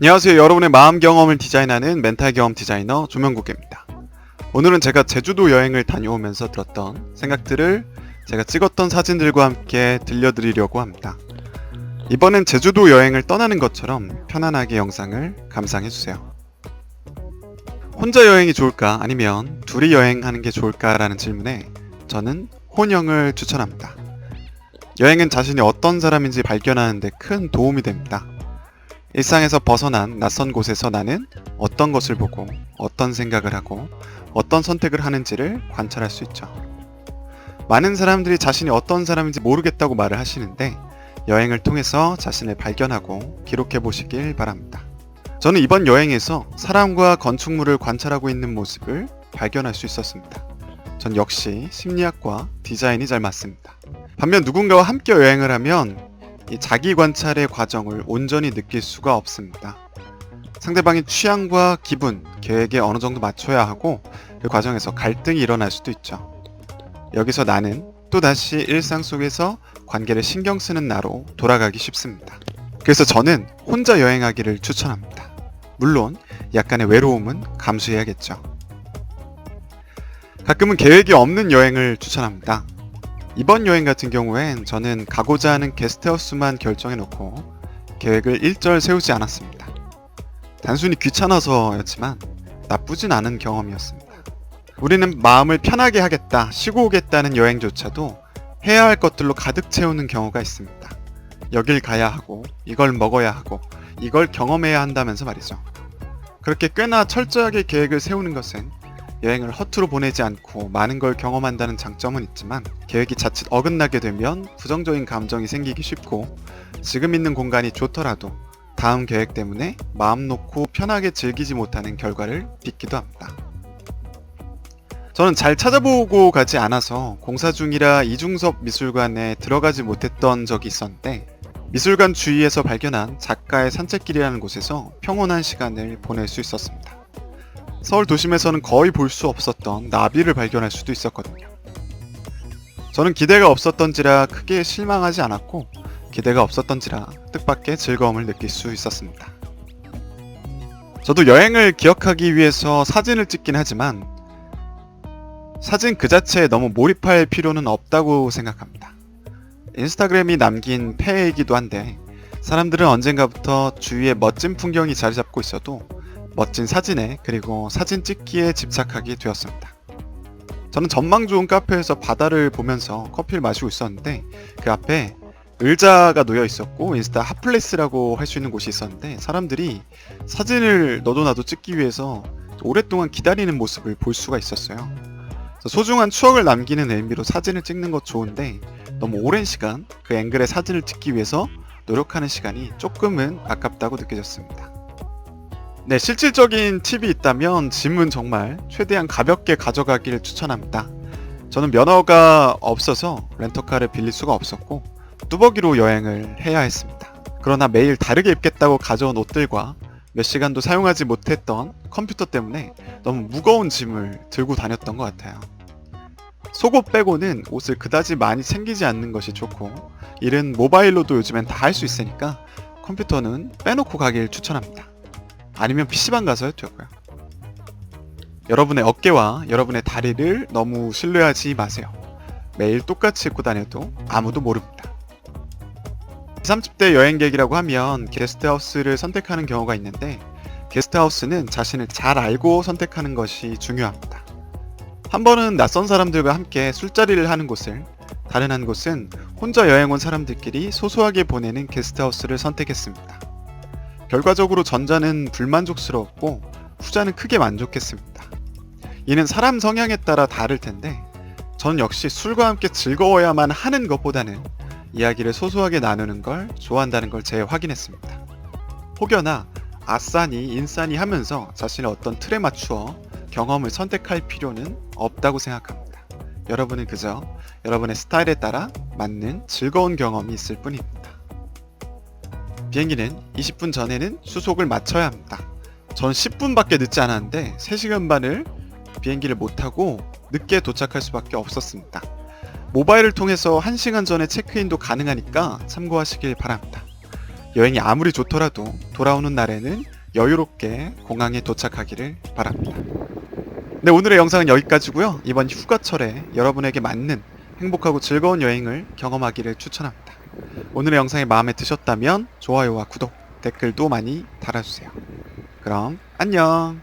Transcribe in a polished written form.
안녕하세요. 여러분의 마음 경험을 디자인하는 멘탈 경험 디자이너 조명국입니다. 오늘은 제가 제주도 여행을 다녀오면서 들었던 생각들을 제가 찍었던 사진들과 함께 들려드리려고 합니다. 이번엔 제주도 여행을 떠나는 것처럼 편안하게 영상을 감상해주세요. 혼자 여행이 좋을까 아니면 둘이 여행하는 게 좋을까라는 질문에 저는 혼영을 추천합니다. 여행은 자신이 어떤 사람인지 발견하는 데 큰 도움이 됩니다. 일상에서 벗어난 낯선 곳에서 나는 어떤 것을 보고 어떤 생각을 하고 어떤 선택을 하는지를 관찰할 수 있죠. 많은 사람들이 자신이 어떤 사람인지 모르겠다고 말을 하시는데 여행을 통해서 자신을 발견하고 기록해 보시길 바랍니다. 저는 이번 여행에서 사람과 건축물을 관찰하고 있는 모습을 발견할 수 있었습니다. 전 역시 심리학과 디자인이 잘 맞습니다. 반면 누군가와 함께 여행을 하면 이 자기 관찰의 과정을 온전히 느낄 수가 없습니다. 상대방의 취향과 기분, 계획에 어느 정도 맞춰야 하고 그 과정에서 갈등이 일어날 수도 있죠. 여기서 나는 또다시 일상 속에서 관계를 신경 쓰는 나로 돌아가기 쉽습니다. 그래서 저는 혼자 여행하기를 추천합니다. 물론 약간의 외로움은 감수해야겠죠. 가끔은 계획이 없는 여행을 추천합니다. 이번 여행 같은 경우엔 저는 가고자 하는 게스트하우스만 결정해놓고 계획을 일절 세우지 않았습니다. 단순히 귀찮아서였지만 나쁘진 않은 경험이었습니다. 우리는 마음을 편하게 하겠다, 쉬고 오겠다는 여행조차도 해야 할 것들로 가득 채우는 경우가 있습니다. 여길 가야 하고, 이걸 먹어야 하고, 이걸 경험해야 한다면서 말이죠. 그렇게 꽤나 철저하게 계획을 세우는 것은 여행을 허투루 보내지 않고 많은 걸 경험한다는 장점은 있지만 계획이 자칫 어긋나게 되면 부정적인 감정이 생기기 쉽고 지금 있는 공간이 좋더라도 다음 계획 때문에 마음 놓고 편하게 즐기지 못하는 결과를 빚기도 합니다. 저는 잘 찾아보고 가지 않아서 공사 중이라 이중섭 미술관에 들어가지 못했던 적이 있었는데 미술관 주위에서 발견한 작가의 산책길이라는 곳에서 평온한 시간을 보낼 수 있었습니다. 서울 도심에서는 거의 볼 수 없었던 나비를 발견할 수도 있었거든요. 저는 기대가 없었던지라 크게 실망하지 않았고 기대가 없었던지라 뜻밖의 즐거움을 느낄 수 있었습니다. 저도 여행을 기억하기 위해서 사진을 찍긴 하지만 사진 그 자체에 너무 몰입할 필요는 없다고 생각합니다. 인스타그램이 남긴 폐해이기도 한데 사람들은 언젠가부터 주위에 멋진 풍경이 자리 잡고 있어도 멋진 사진에 그리고 사진 찍기에 집착하게 되었습니다. 저는 전망 좋은 카페에서 바다를 보면서 커피를 마시고 있었는데 그 앞에 의자가 놓여 있었고 인스타 핫플레이스라고 할 수 있는 곳이 있었는데 사람들이 사진을 너도 나도 찍기 위해서 오랫동안 기다리는 모습을 볼 수가 있었어요. 소중한 추억을 남기는 의미로 사진을 찍는 것 좋은데 너무 오랜 시간 그 앵글의 사진을 찍기 위해서 노력하는 시간이 조금은 아깝다고 느껴졌습니다. 네, 실질적인 팁이 있다면 짐은 정말 최대한 가볍게 가져가기를 추천합니다. 저는 면허가 없어서 렌터카를 빌릴 수가 없었고 뚜벅이로 여행을 해야 했습니다. 그러나 매일 다르게 입겠다고 가져온 옷들과 몇 시간도 사용하지 못했던 컴퓨터 때문에 너무 무거운 짐을 들고 다녔던 것 같아요. 속옷 빼고는 옷을 그다지 많이 챙기지 않는 것이 좋고 일은 모바일로도 요즘엔 다 할 수 있으니까 컴퓨터는 빼놓고 가길 추천합니다. 아니면 PC방 가서 해도 되고요. 여러분의 어깨와 여러분의 다리를 너무 신뢰하지 마세요. 매일 똑같이 입고 다녀도 아무도 모릅니다. 20, 30대 여행객이라고 하면 게스트하우스를 선택하는 경우가 있는데 게스트하우스는 자신을 잘 알고 선택하는 것이 중요합니다. 한 번은 낯선 사람들과 함께 술자리를 하는 곳을, 다른 한 곳은 혼자 여행 온 사람들끼리 소소하게 보내는 게스트하우스를 선택했습니다. 결과적으로 전자는 불만족스러웠고 후자는 크게 만족했습니다. 이는 사람 성향에 따라 다를 텐데 저는 역시 술과 함께 즐거워야만 하는 것보다는 이야기를 소소하게 나누는 걸 좋아한다는 걸 재확인했습니다. 혹여나 아싸니 인싸니 하면서 자신의 어떤 틀에 맞추어 경험을 선택할 필요는 없다고 생각합니다. 여러분은 그저 여러분의 스타일에 따라 맞는 즐거운 경험이 있을 뿐입니다. 비행기는 20분 전에는 수속을 마쳐야 합니다. 전 10분밖에 늦지 않았는데 3시간 반을 비행기를 못 타고 늦게 도착할 수밖에 없었습니다. 모바일을 통해서 1시간 전에 체크인도 가능하니까 참고하시길 바랍니다. 여행이 아무리 좋더라도 돌아오는 날에는 여유롭게 공항에 도착하기를 바랍니다. 네, 오늘의 영상은 여기까지고요. 이번 휴가철에 여러분에게 맞는 행복하고 즐거운 여행을 경험하기를 추천합니다. 오늘의 영상이 마음에 드셨다면 좋아요와 구독, 댓글도 많이 달아주세요. 그럼 안녕.